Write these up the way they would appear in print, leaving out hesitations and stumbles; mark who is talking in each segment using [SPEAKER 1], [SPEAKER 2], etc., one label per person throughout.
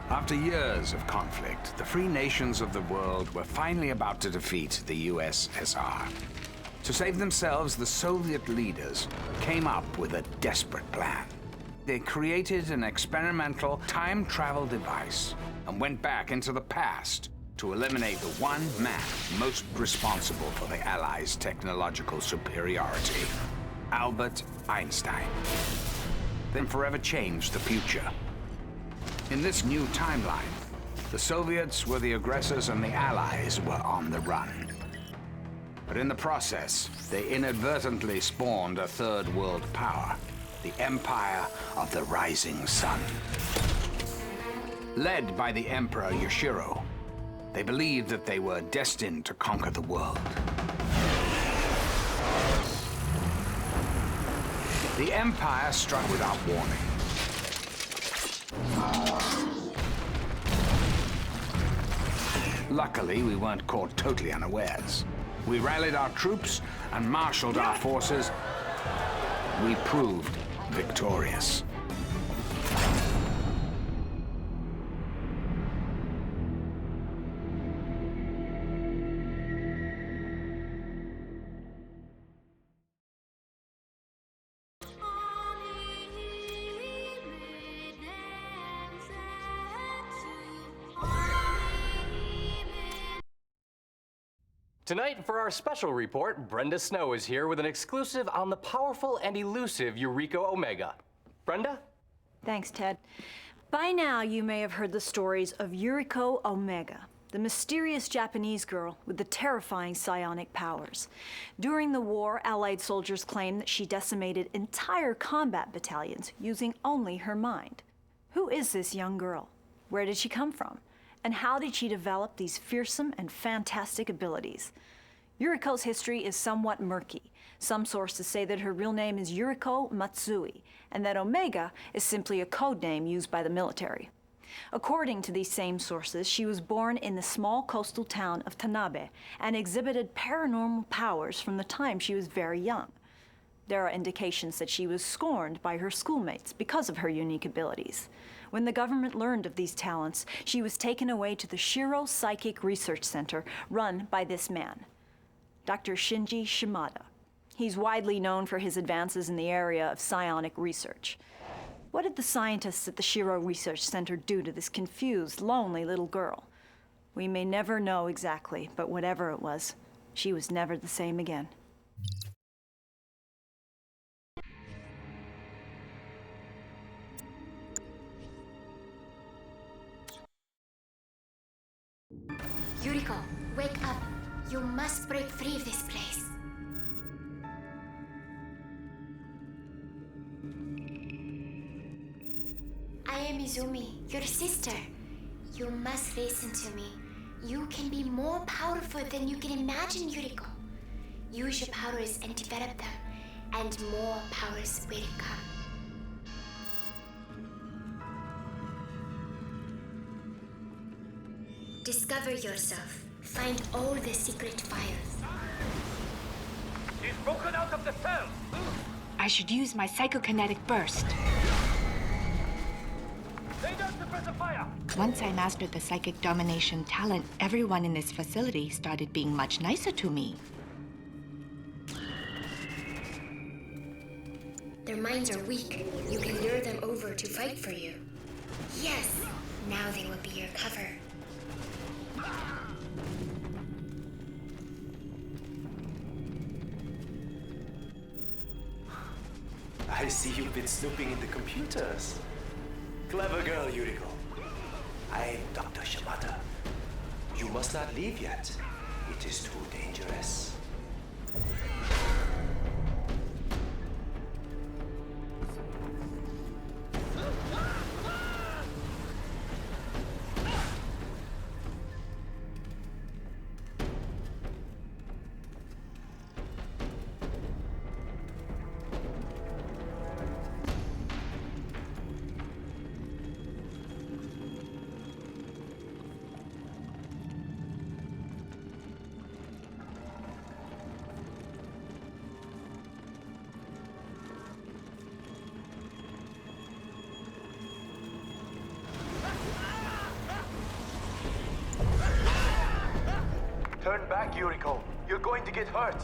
[SPEAKER 1] After years of conflict, the free nations of the world were finally about to defeat the USSR. To save themselves, the Soviet leaders came up with a desperate plan. They created an experimental time travel device and went back into the past to eliminate the one man most responsible for the Allies' technological superiority, Albert Einstein. Then forever changed the future. In this new timeline, the Soviets were the aggressors and the Allies were on the run. But in the process, they inadvertently spawned a third world power, the Empire of the Rising Sun. Led by the Emperor Yuirko, they believed that they were destined to conquer the world. The Empire struck without warning. Luckily, we weren't caught totally unawares. We rallied our troops and marshaled our forces. We proved victorious.
[SPEAKER 2] Tonight, for our special report, Brenda Snow is here with an exclusive on the powerful and elusive Yuirko Omega. Brenda?
[SPEAKER 3] Thanks, Ted. By now, you may have heard the stories of Yuirko Omega, the mysterious Japanese girl with the terrifying psionic powers. During the war, Allied soldiers claimed that she decimated entire combat battalions using only her mind. Who is this young girl? Where did she come from? And how did she develop these fearsome and fantastic abilities? Yuiriko's history is somewhat murky. Some sources say that her real name is Yuirko Matsui, and that Omega is simply a code name used by the military. According to these same sources, she was born in the small coastal town of Tanabe and exhibited paranormal powers from the time she was very young. There are indications that she was scorned by her schoolmates because of her unique abilities. When the government learned of these talents, she was taken away to the Shiro Psychic Research Center run by this man, Dr. Shinji Shimada. He's widely known for his advances in the area of psionic research. What did the scientists at the Shiro Research Center do to this confused, lonely little girl? We may never know exactly, but whatever it was, she was never the same again.
[SPEAKER 4] Yuirko, wake up. You must break free of this place. I am Izumi, your sister. You must listen to me. You can be more powerful than you can imagine, Yuirko. Use your powers and develop them, and more powers will come. Discover yourself. Find all the secret files.
[SPEAKER 5] She's broken out of the cell!
[SPEAKER 6] I should use my psychokinetic burst.
[SPEAKER 5] Lay down to press the fire!
[SPEAKER 6] Once I mastered the psychic domination talent, everyone in this facility started being much nicer to me.
[SPEAKER 4] Their minds are weak. You can lure them over to fight for you. Yes, now they will be your cover.
[SPEAKER 7] I see you've been snooping in the computers. Clever girl, Yuirko. I'm Dr. Shimada. You must not leave yet. It is too dangerous. Yuirko. You're going to get hurt.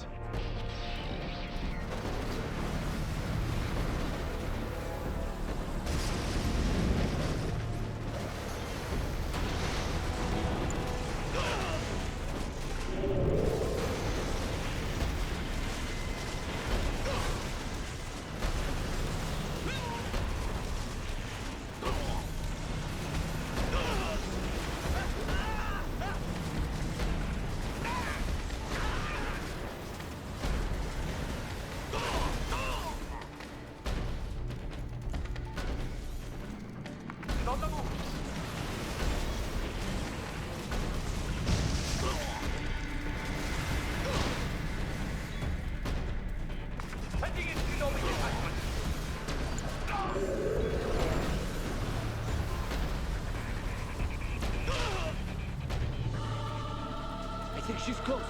[SPEAKER 5] I think she's close.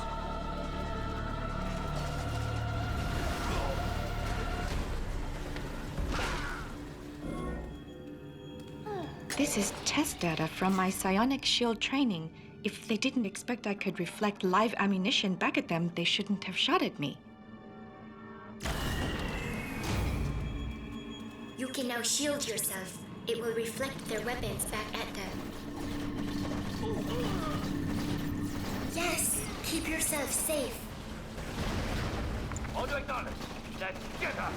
[SPEAKER 6] This is test data from my psionic shield training. If they didn't expect I could reflect live ammunition back at them, they shouldn't have shot at me.
[SPEAKER 4] You can now shield yourself. It will reflect their weapons back at them. Yes, keep yourself safe.
[SPEAKER 5] Order acknowledged. Let's get her.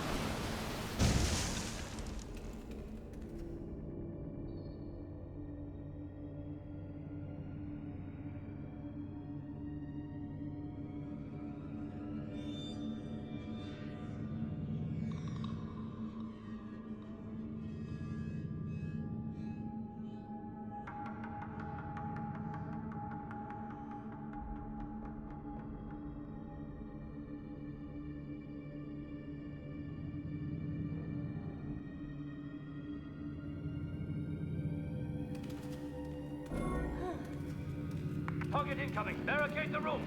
[SPEAKER 5] Target incoming. Barricade the room.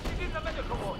[SPEAKER 5] Begin the medical ward.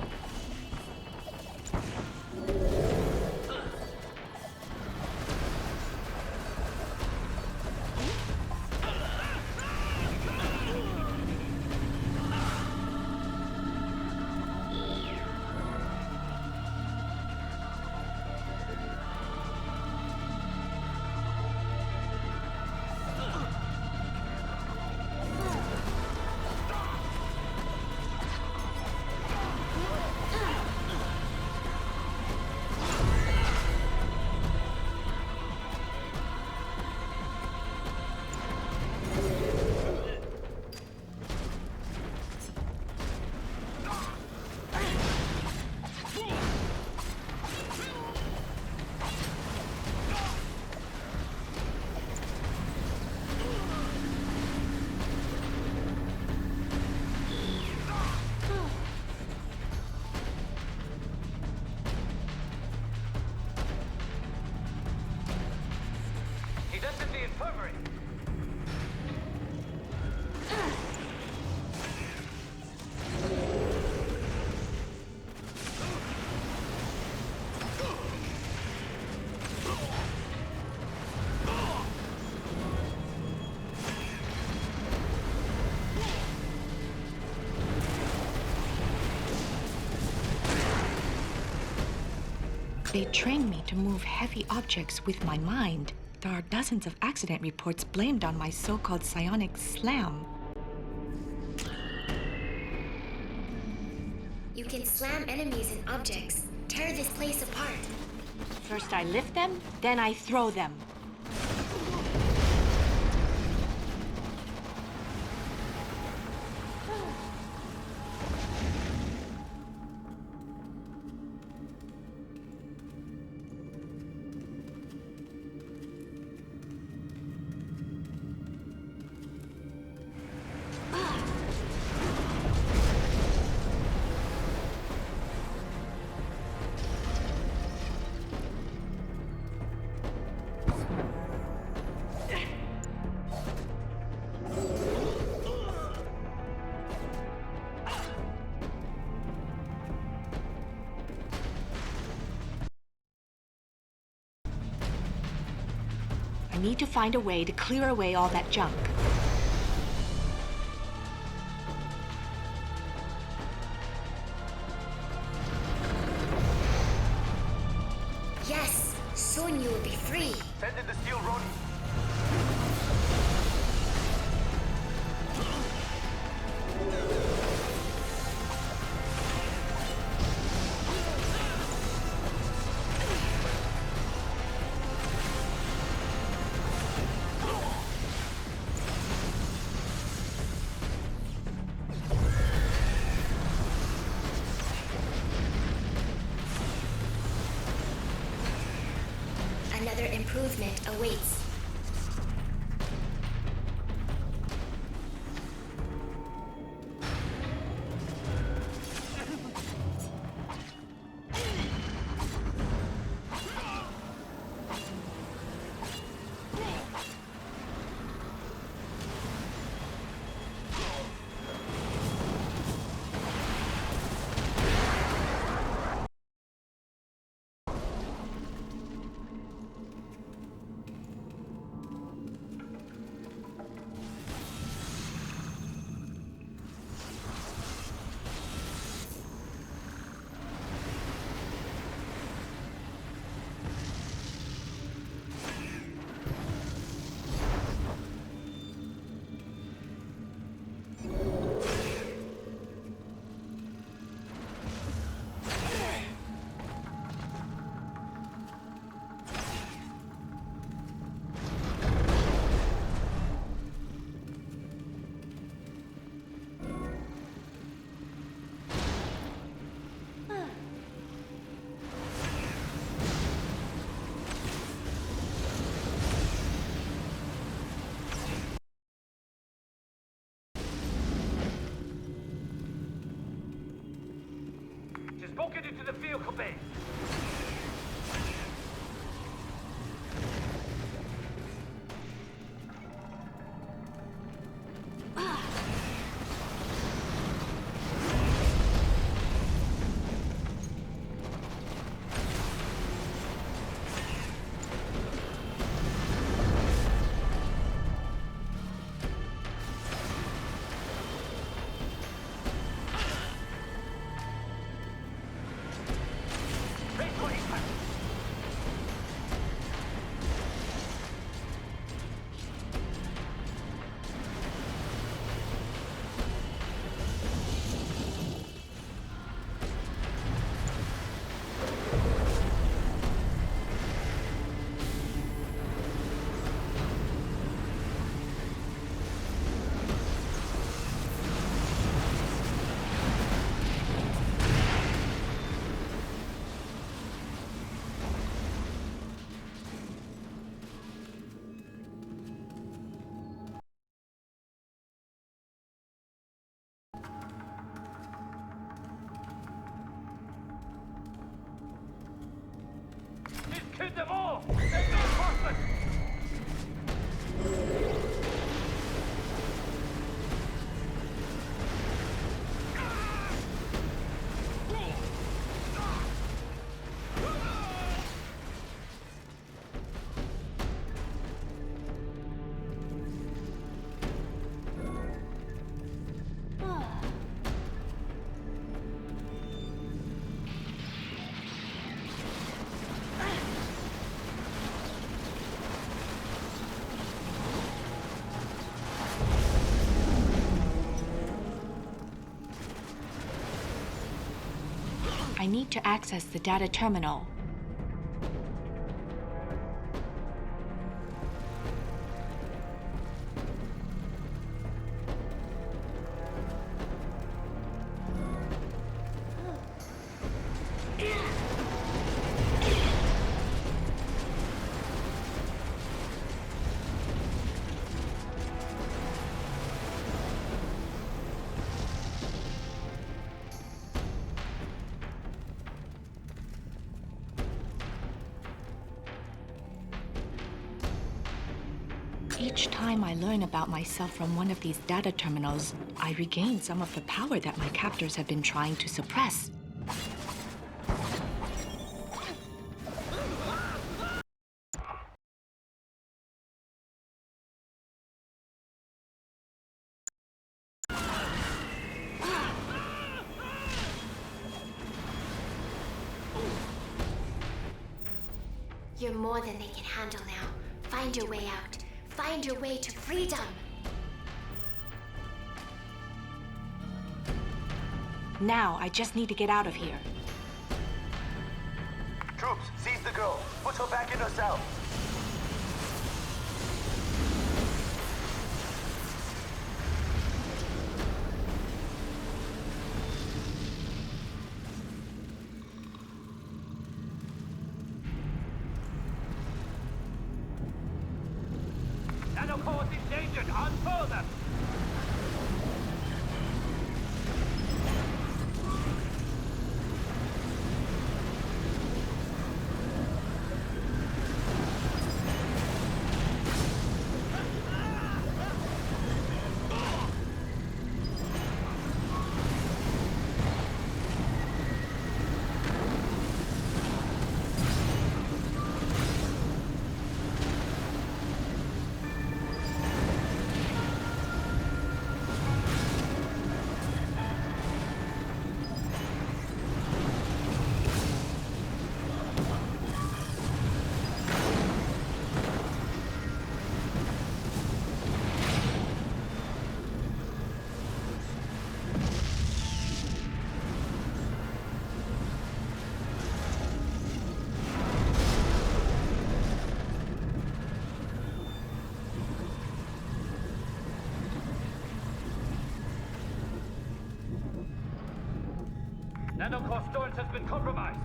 [SPEAKER 5] He's entered the infirmary.
[SPEAKER 6] They trained me to move heavy objects with my mind. There are dozens of accident reports blamed on my so-called psionic slam.
[SPEAKER 4] You can slam enemies and objects. Tear this place apart.
[SPEAKER 6] First I lift them, then I throw them. I need to find a way to clear away all that junk.
[SPEAKER 4] Yes, soon you will be free.
[SPEAKER 5] Send in the steel rod.
[SPEAKER 4] Another improvement awaits.
[SPEAKER 5] She's broken into the vehicle bay. He's killed them all! There's no enforcement!
[SPEAKER 6] I need to access the data terminal. Each time I learn about myself from one of these data terminals, I regain some of the power that my captors have been trying to suppress.
[SPEAKER 4] You're more than they can handle now. Find your way out. Find your way to freedom.
[SPEAKER 6] Now, I just need to get out of here.
[SPEAKER 7] Troops, seize the girl. Put her back in her cell.
[SPEAKER 5] Nanocore is endangered. Unfurl them. Nanocore storage has been compromised.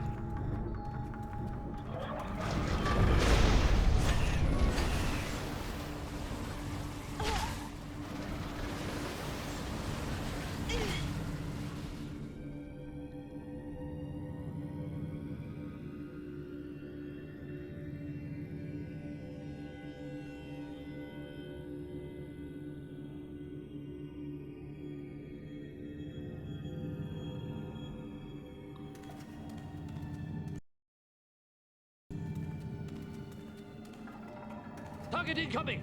[SPEAKER 5] Target incoming!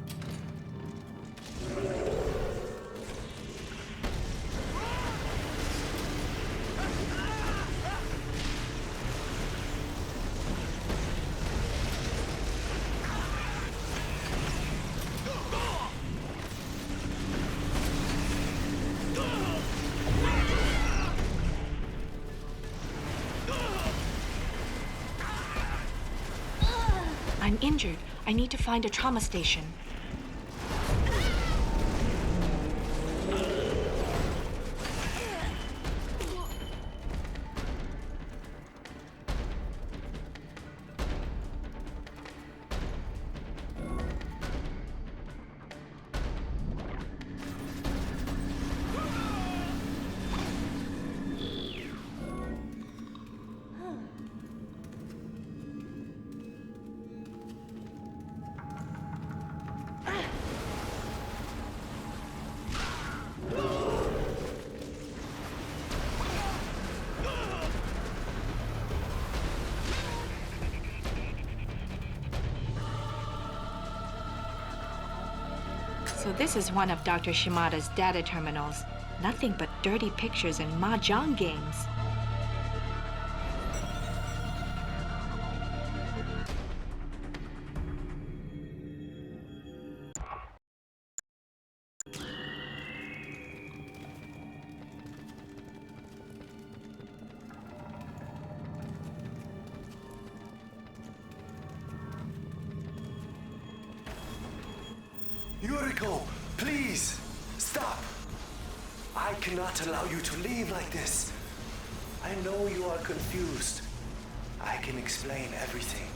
[SPEAKER 6] I'm injured. I need to find a trauma station. So this is one of Dr. Shimada's data terminals. Nothing but dirty pictures and mahjong games.
[SPEAKER 7] Yuirko, please, stop. I cannot allow you to leave like this. I know you are confused. I can explain everything.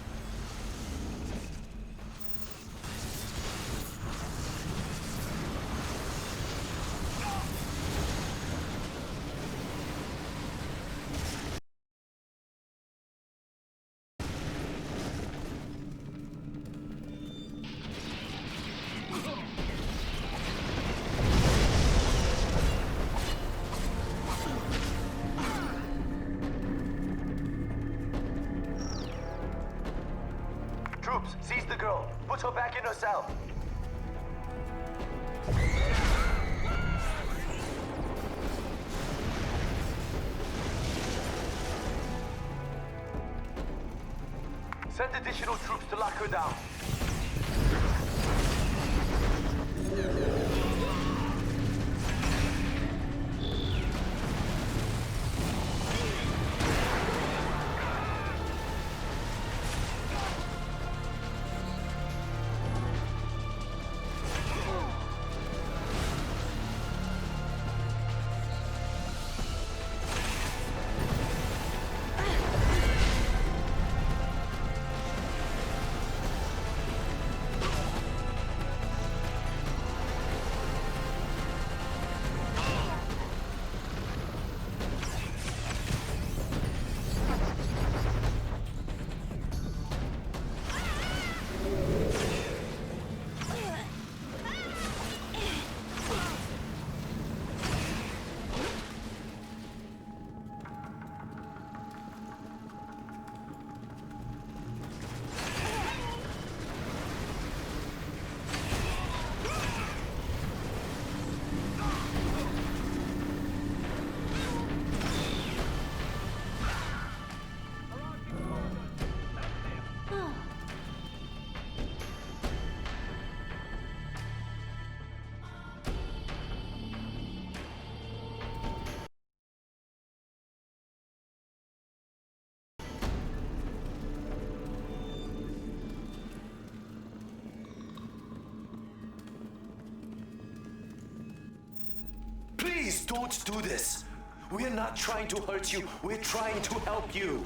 [SPEAKER 7] Troops, seize the girl. Put her back in her cell. Send additional troops to lock her down. Please don't do this. We're not trying to hurt you. We're trying to help you.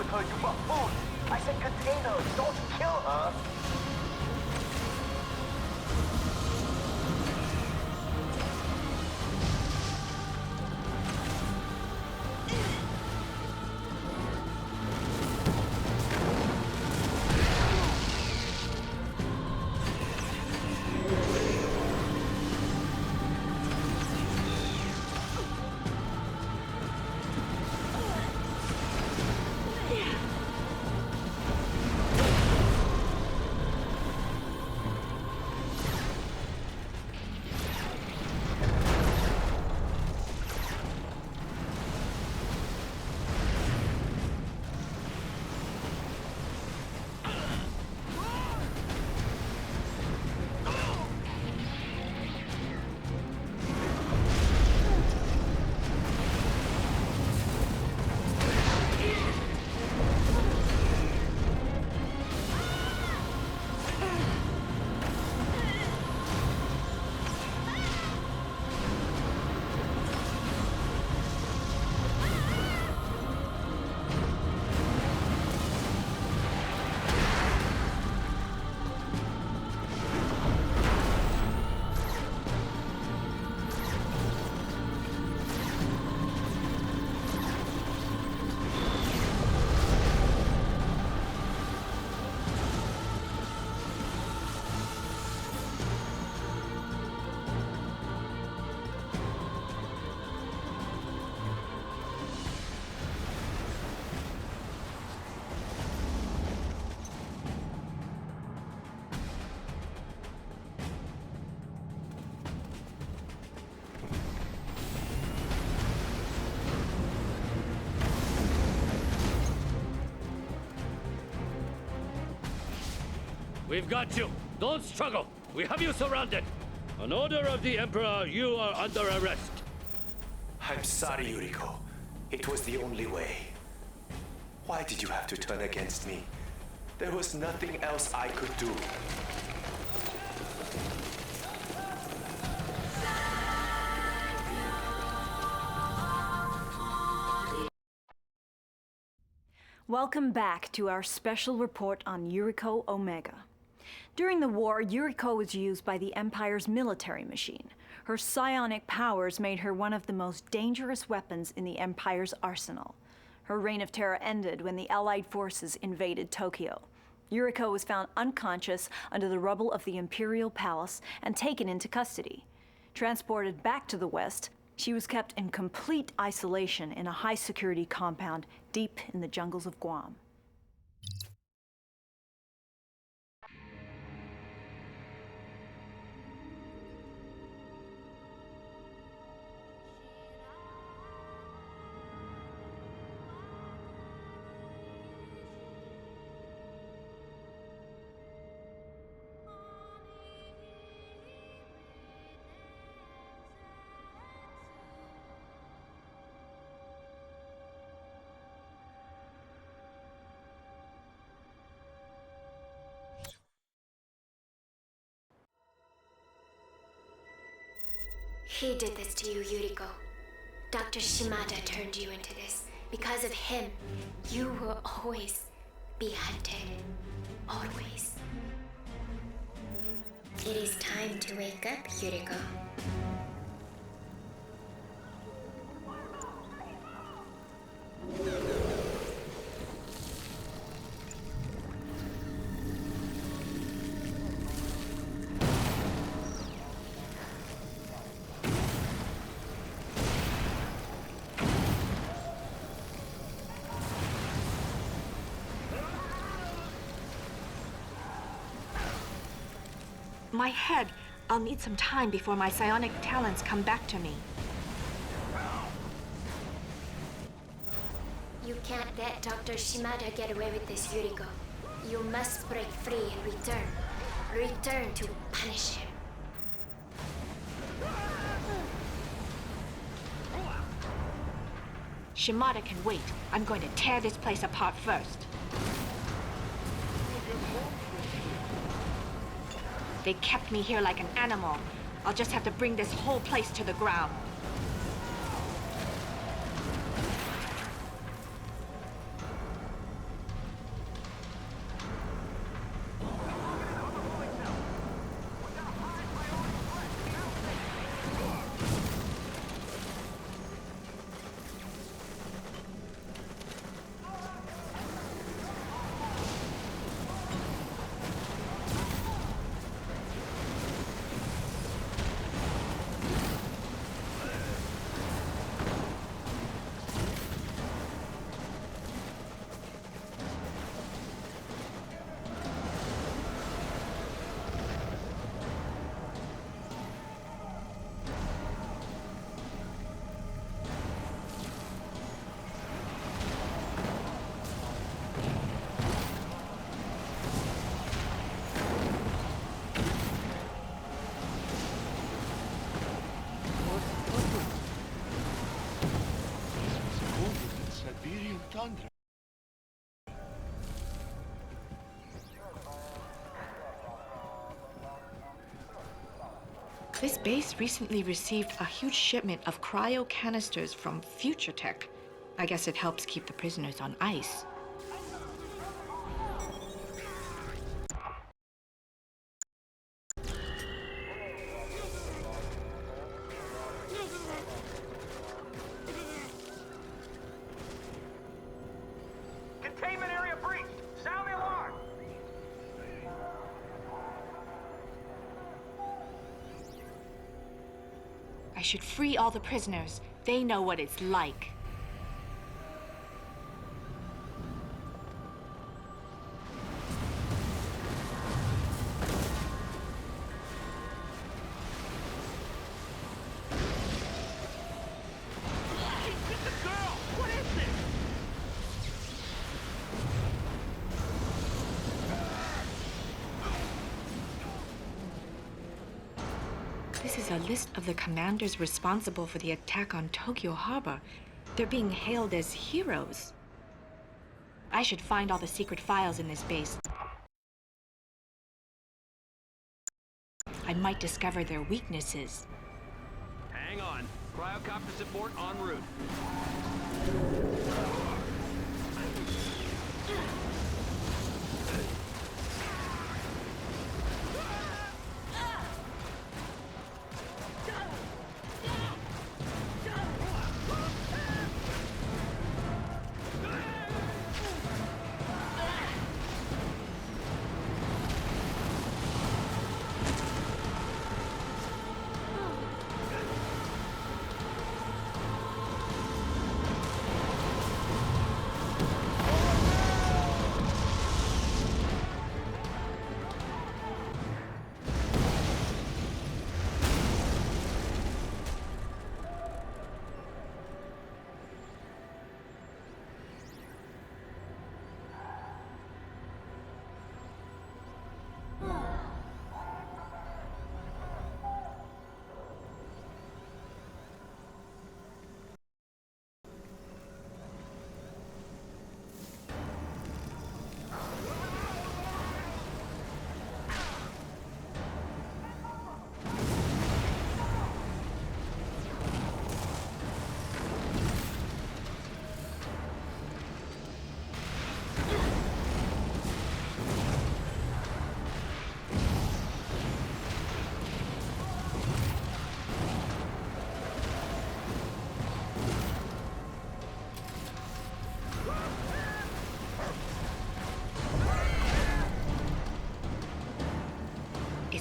[SPEAKER 7] Her, you buffoon! I said container, don't kill her!
[SPEAKER 5] We've got you. Don't struggle. We have you surrounded. On order of the Emperor, you are under arrest.
[SPEAKER 7] I'm sorry, Yuirko. It was the only way. Why did you have to turn against me? There was nothing else I could do.
[SPEAKER 3] Welcome back to our special report on Yuirko Omega. During the war, Yuirko was used by the Empire's military machine. Her psionic powers made her one of the most dangerous weapons in the Empire's arsenal. Her reign of terror ended when the Allied forces invaded Tokyo. Yuirko was found unconscious under the rubble of the Imperial Palace and taken into custody. Transported back to the West, she was kept in complete isolation in a high-security compound deep in the jungles of Guam.
[SPEAKER 4] He did this to you, Yuirko. Dr. Shimada turned you into this. Because of him, you will always be hunted. Always. It is time to wake up, Yuirko.
[SPEAKER 6] My head. I'll need some time before my psionic talents come back to me.
[SPEAKER 4] You can't let Dr. Shimada get away with this, Yuirko. You must break free and return. Return to punish him.
[SPEAKER 6] Shimada can wait. I'm going to tear this place apart first. They kept me here like an animal. I'll just have to bring this whole place to the ground. This base recently received a huge shipment of cryo canisters from Future Tech. I guess it helps keep the prisoners on ice.
[SPEAKER 8] Containment area breached! Sound the alarm!
[SPEAKER 6] I should free all the prisoners. They know what it's like. This is a list of the commanders responsible for the attack on Tokyo Harbor. They're being hailed as heroes. I should find all the secret files in this base. I might discover their weaknesses.
[SPEAKER 8] Hang on. Cryocopter support en route.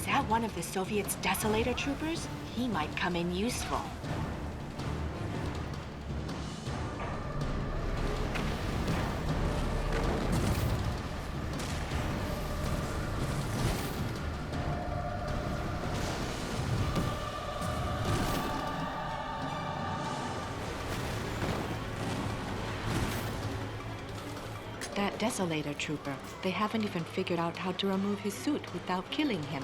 [SPEAKER 6] that one of the Soviets' Desolator troopers? He might come in useful. That Desolator trooper, they haven't even figured out how to remove his suit without killing him.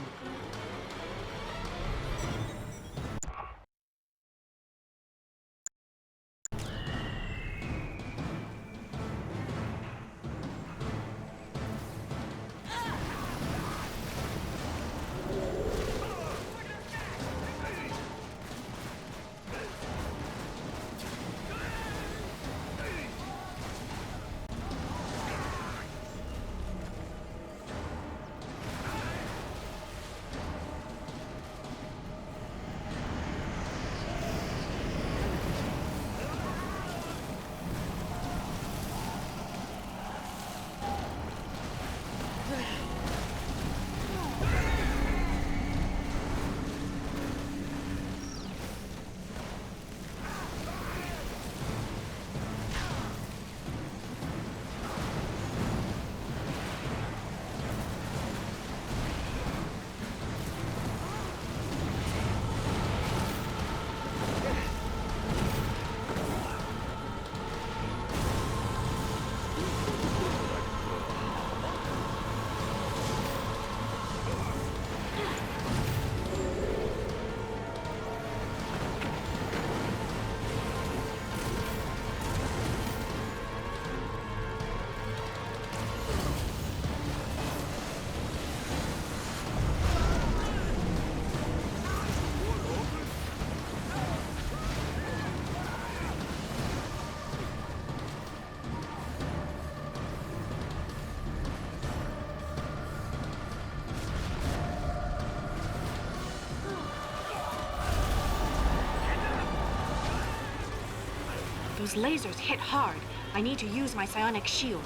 [SPEAKER 6] Those lasers hit hard. I need to use my psionic shield.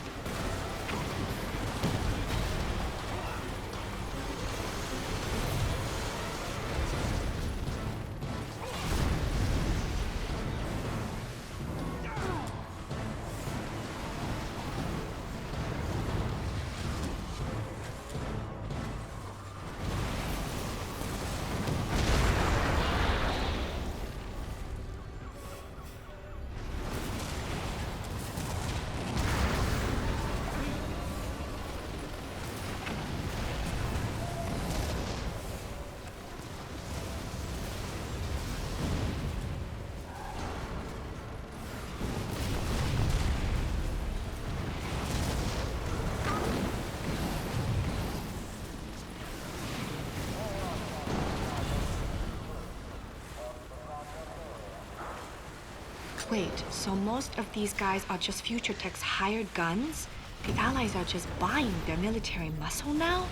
[SPEAKER 6] Wait, so most of these guys are just Future Tech's hired guns? The Allies are just buying their military muscle now?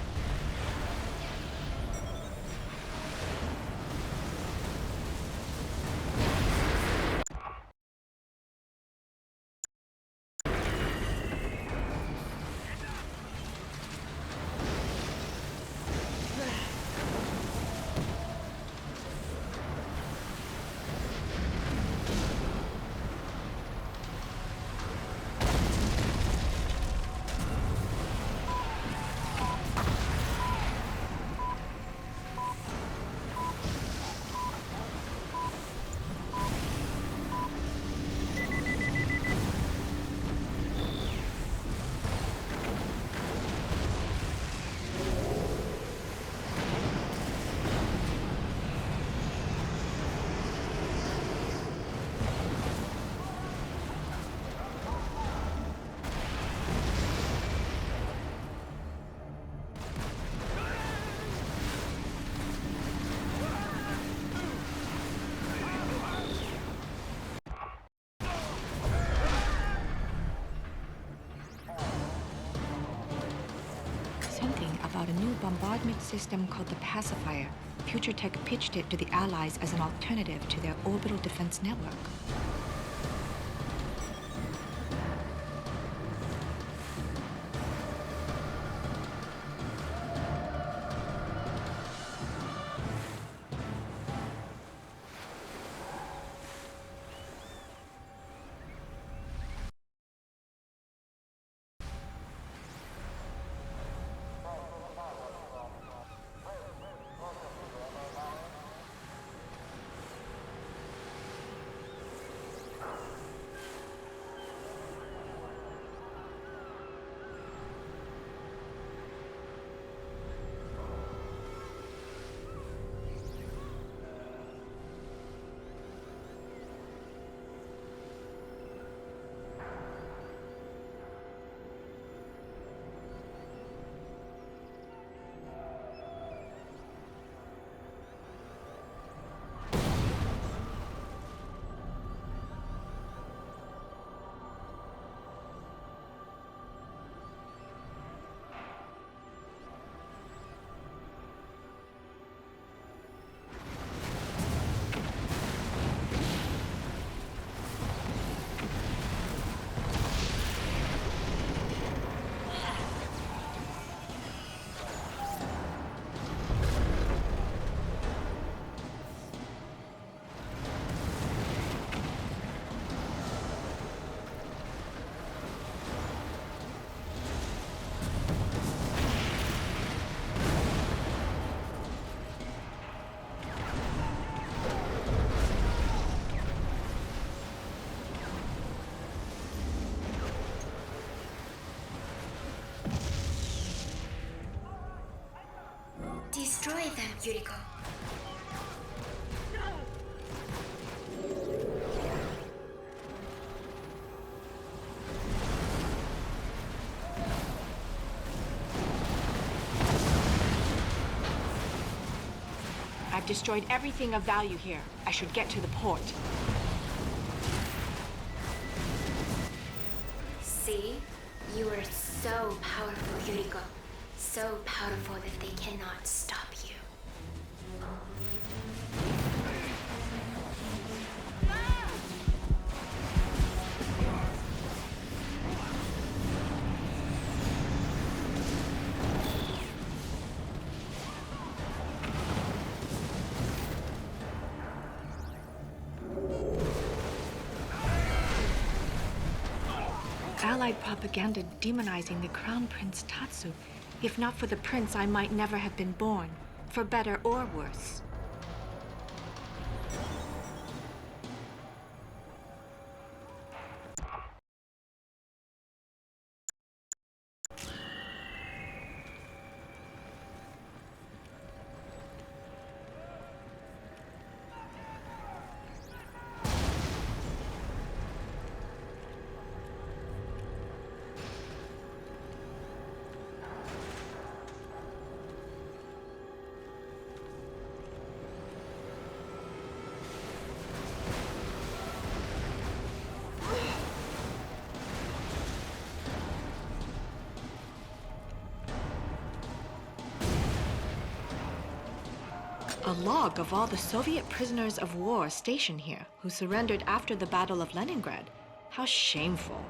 [SPEAKER 6] About a new bombardment system called the Pacifier. Future Tech pitched it to the Allies as an alternative to their orbital defense network.
[SPEAKER 4] destroy them, Yuirko.
[SPEAKER 6] I've destroyed everything of value here. I should get to the port.
[SPEAKER 4] See? You are so powerful, Yuirko. So powerful that they cannot stop you.
[SPEAKER 6] Allied propaganda demonizing the Crown Prince Tatsu. If not for the prince, I might never have been born, for better or worse. A log of all the Soviet prisoners of war stationed here who surrendered after the Battle of Leningrad. How shameful.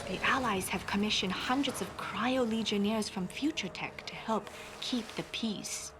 [SPEAKER 6] The Allies have commissioned hundreds of cryo-legionnaires from Future Tech to help keep the peace.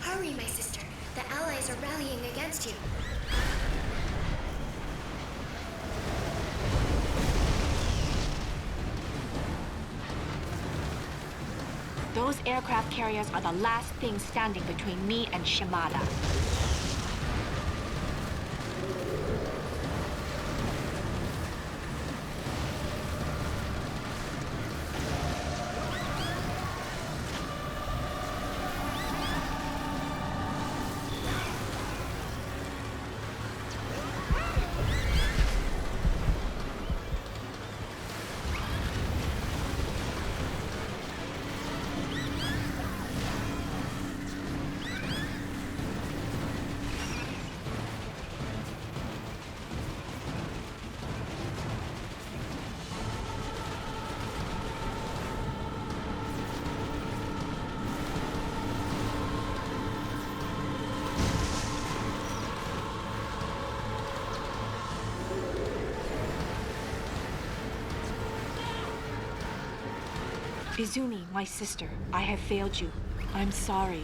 [SPEAKER 4] Hurry, my sister. The Allies are rallying against you.
[SPEAKER 6] Those aircraft carriers are the last thing standing between me and Shimada. Izumi, my sister, I have failed you. I'm sorry.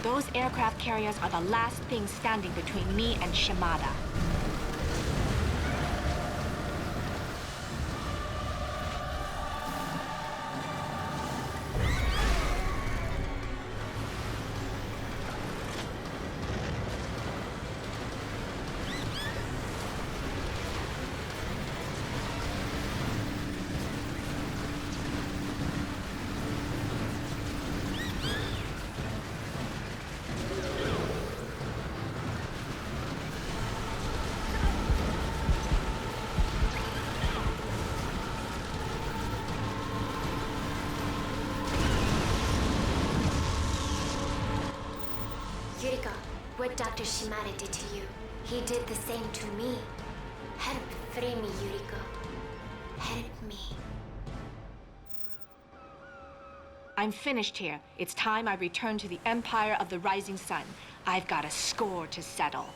[SPEAKER 6] Those aircraft carriers are the last thing standing between me and Shimada.
[SPEAKER 4] Yuirko, what Dr. Shimada did to you, he did the same to me. Help free me, Yuirko. Help me.
[SPEAKER 6] I'm finished here. It's time I return to the Empire of the Rising Sun. I've got a score to settle.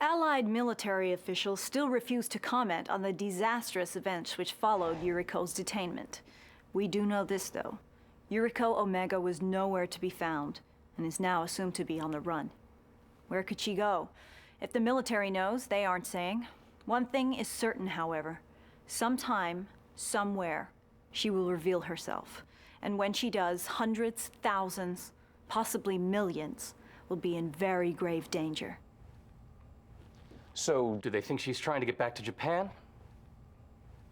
[SPEAKER 3] Allied military officials still refuse to comment on the disastrous events which followed Yuiriko's detainment. We do know this, though. Yuirko Omega was nowhere to be found, and is now assumed to be on the run. Where could she go? If the military knows, they aren't saying. One thing is certain, however. Sometime, somewhere, she will reveal herself. And when she does, hundreds, thousands, possibly millions will be in very grave danger.
[SPEAKER 2] So, do they think she's trying to get back to Japan?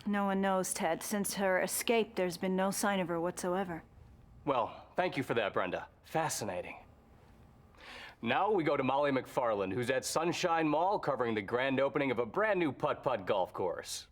[SPEAKER 3] No one knows, Ted. Since her escape, there's been no sign of her whatsoever.
[SPEAKER 2] Well, thank you for that, Brenda. Fascinating. Now we go to Molly McFarland, who's at Sunshine Mall covering the grand opening of a brand new putt-putt golf course.